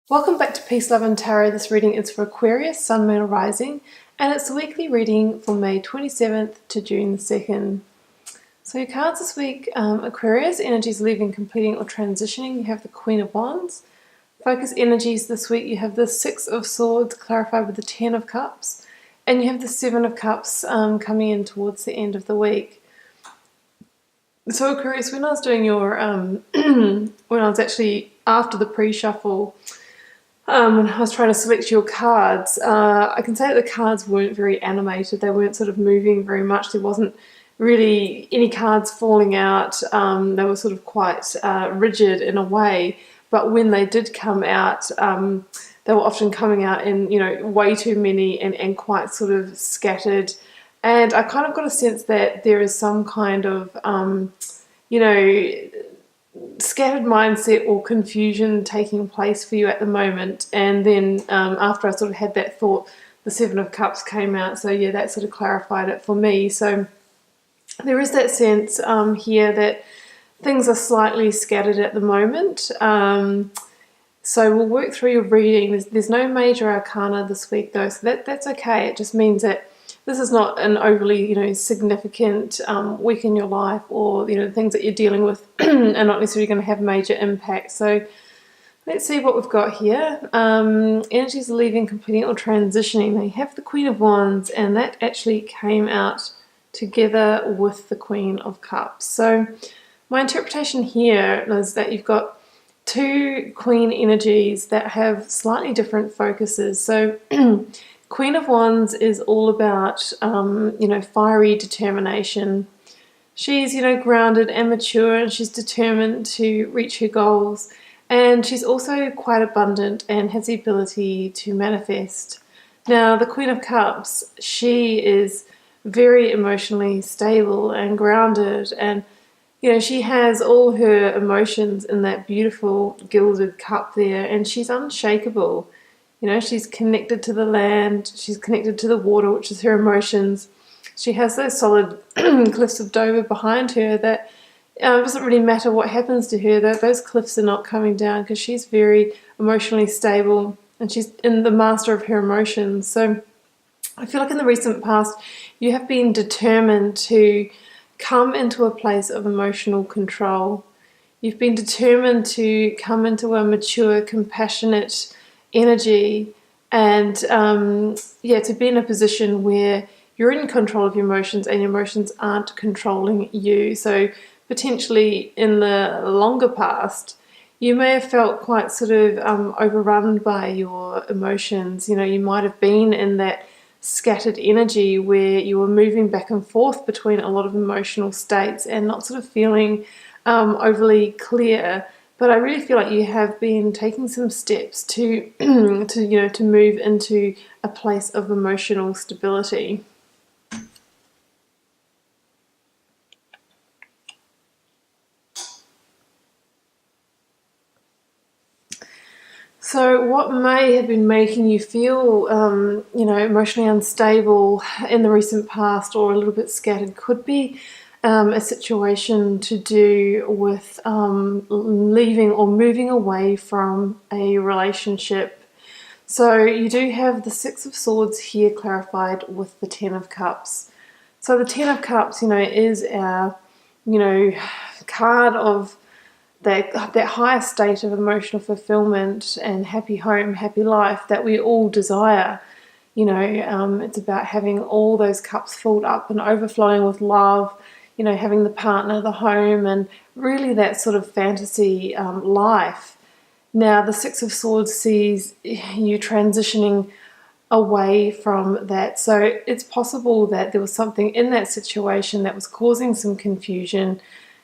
Welcome back to Peace, Love and Tarot. This reading is for Aquarius, Sun, Moon or Rising, and it's the weekly reading for May 27th to June the 2nd. So your cards this week, Aquarius, energies leaving, completing or transitioning. You have the Queen of Wands. Focus energies this week, you have the Six of Swords clarified with the Ten of Cups, and you have the Seven of Cups coming in towards the end of the week. So Aquarius, when I was doing your, when I was actually after the pre-shuffle, when I was trying to select your cards, I can say that the cards weren't very animated. They weren't sort of moving very much. There wasn't really any cards falling out. They were sort of quite rigid in a way. But when they did come out, they were often coming out in, way too many and quite sort of scattered. And I kind of got a sense that there is some kind of, scattered mindset or confusion taking place for you at the moment. And then after I sort of had that thought, the Seven of Cups came out. So yeah, that sort of clarified it for me. So there is that sense here that things are slightly scattered at the moment. So we'll work through your reading. There's no major arcana this week though, so that's okay. It just means that this is not an overly, significant week in your life, or things that you're dealing with are not necessarily going to have major impact. So let's see what we've got here. Energies are leaving, completing or transitioning. They have the Queen of Wands, and that actually came out together with the Queen of Cups. So my interpretation here is that you've got two Queen energies that have slightly different focuses. So Queen of Wands is all about, fiery determination. She's, grounded and mature, and she's determined to reach her goals. And she's also quite abundant and has the ability to manifest. Now, the Queen of Cups, she is very emotionally stable and grounded, and, she has all her emotions in that beautiful gilded cup there, and she's unshakable. She's connected to the land, she's connected to the water, which is her emotions. She has those solid cliffs of Dover behind her that it doesn't really matter what happens to her, that those cliffs are not coming down, because she's very emotionally stable and she's in the master of her emotions. So I feel like in the recent past you have been determined to come into a place of emotional control. You've been determined to come into a mature, compassionate energy, and to be in a position where you're in control of your emotions and your emotions aren't controlling you. So potentially in the longer past you may have felt quite sort of overrun by your emotions. You might have been in that scattered energy where you were moving back and forth between a lot of emotional states and not sort of feeling overly clear. But I really feel like you have been taking some steps to to move into a place of emotional stability. So what may have been making you feel, emotionally unstable in the recent past or a little bit scattered could be a situation to do with leaving or moving away from a relationship. So you do have the Six of Swords here clarified with the Ten of Cups. So the Ten of Cups, is our, card of that higher state of emotional fulfillment and happy home, happy life that we all desire. It's about having all those cups filled up and overflowing with love, having the partner, the home, and really that sort of fantasy life. Now, the Six of Swords sees you transitioning away from that. So it's possible that there was something in that situation that was causing some confusion,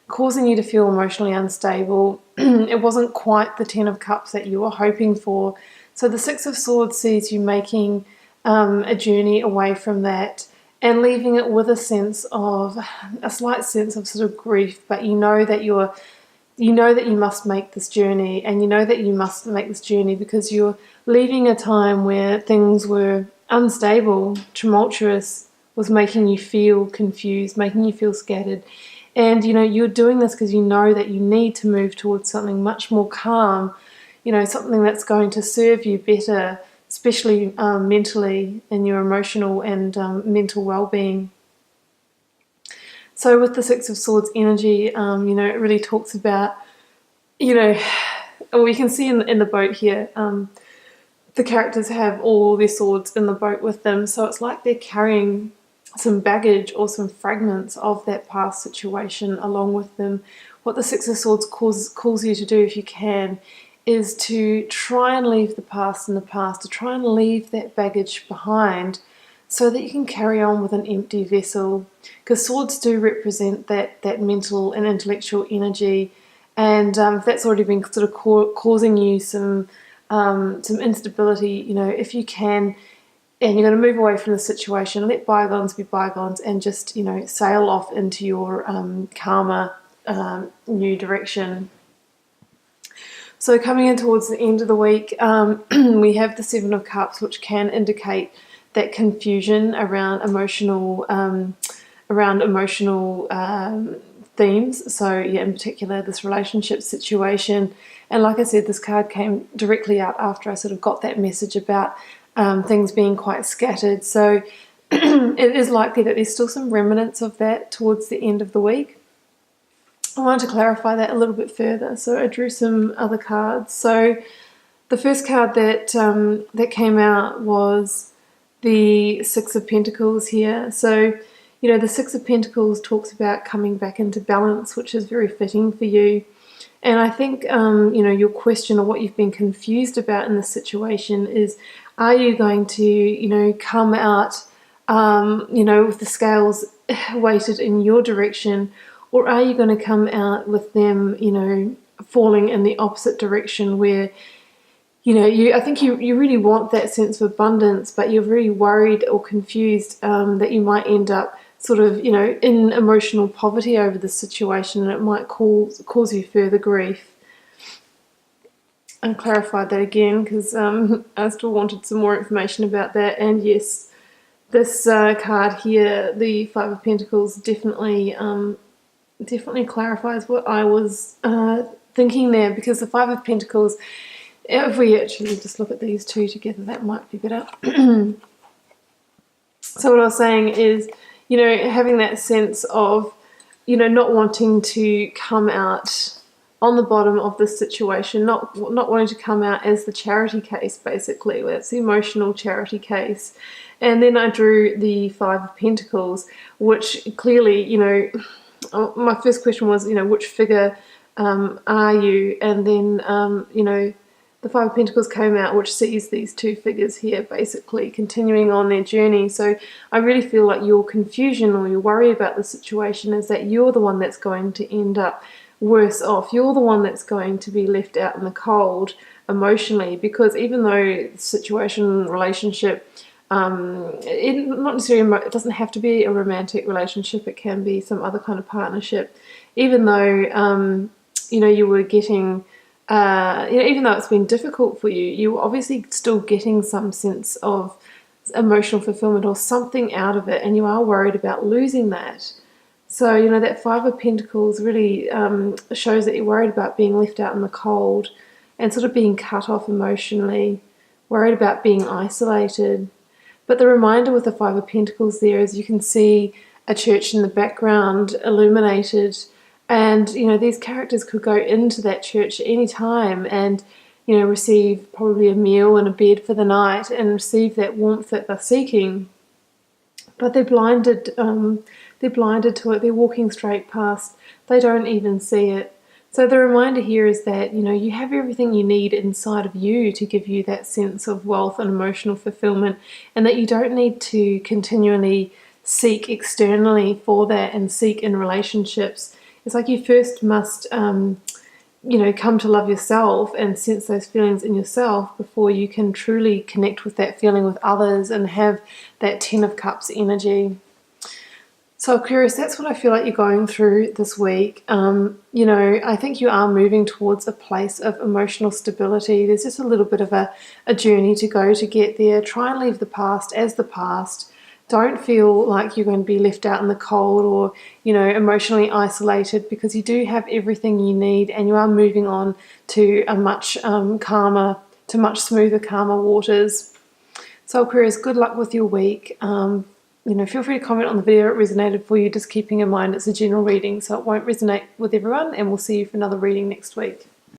causing you to feel emotionally unstable. It wasn't quite the Ten of Cups that you were hoping for. So the Six of Swords sees you making a journey away from that, and leaving it with a slight sense of sort of grief, but you know that you must make this journey, and you know that you must make this journey because you're leaving a time where things were unstable, tumultuous, was making you feel confused, making you feel scattered. And you're doing this because you know that you need to move towards something much more calm. something that's going to serve you better, especially mentally, in your emotional and mental well-being. So with the Six of Swords energy, it really talks about, we can see in the boat here, the characters have all their swords in the boat with them, so it's like they're carrying some baggage or some fragments of that past situation along with them. What the Six of Swords calls you to do, if you can, is to try and leave the past in the past, to try and leave that baggage behind so that you can carry on with an empty vessel. Because swords do represent that mental and intellectual energy, and if that's already been sort of causing you some instability, if you can, and you're going to move away from the situation, let bygones be bygones, and just sail off into your calmer new direction. So coming in towards the end of the week, we have the Seven of Cups, which can indicate that confusion around emotional themes. So yeah, in particular this relationship situation. And like I said, this card came directly out after I sort of got that message about things being quite scattered. So it is likely that there's still some remnants of that towards the end of the week. I wanted to clarify that a little bit further, so I drew some other cards. So the first card that came out was the Six of Pentacles here. So the Six of Pentacles talks about coming back into balance, which is very fitting for you. And I think, your question or what you've been confused about in this situation is, are you going to, come out, with the scales weighted in your direction, or are you going to come out with them, falling in the opposite direction where, I think you really want that sense of abundance, but you're very worried or confused that you might end up sort of, in emotional poverty over the situation, and it might cause you further grief. And clarified that again because I still wanted some more information about that. And yes, this card here, the Five of Pentacles, definitely clarifies what I was thinking there, because the Five of Pentacles, if we actually just look at these two together, that might be better. So what I was saying is, having that sense of, not wanting to come out on the bottom of this situation, not wanting to come out as the charity case, basically. That's the emotional charity case. And then I drew the Five of Pentacles, which clearly, my first question was, which figure are you? And then, the Five of Pentacles came out, which sees these two figures here basically continuing on their journey. So I really feel like your confusion or your worry about the situation is that you're the one that's going to end up worse off. You're the one that's going to be left out in the cold emotionally, because even though the situation, relationship, not necessarily, it doesn't have to be a romantic relationship, it can be some other kind of partnership, even though you were getting even though it's been difficult for you, you're obviously still getting some sense of emotional fulfillment or something out of it, and you are worried about losing that. So that Five of Pentacles really shows that you're worried about being left out in the cold and sort of being cut off emotionally, worried about being isolated. But the reminder with the Five of Pentacles there is you can see a church in the background illuminated, and these characters could go into that church at any time and receive probably a meal and a bed for the night and receive that warmth that they're seeking. But they're blinded to it. They're walking straight past. They don't even see it. So the reminder here is that you have everything you need inside of you to give you that sense of wealth and emotional fulfillment, and that you don't need to continually seek externally for that and seek in relationships. It's like you first must, come to love yourself and sense those feelings in yourself before you can truly connect with that feeling with others and have that Ten of Cups energy. So Aquarius, that's what I feel like you're going through this week. I think you are moving towards a place of emotional stability. There's just a little bit of a journey to go to get there. Try and leave the past as the past. don't feel like you're going to be left out in the cold or, you know, emotionally isolated, because you do have everything you need and you are moving on to a much much smoother, calmer waters. So Aquarius, good luck with your week. You know, feel free to comment on the video if it resonated for you, just keeping in mind it's a general reading, so it won't resonate with everyone, and we'll see you for another reading next week.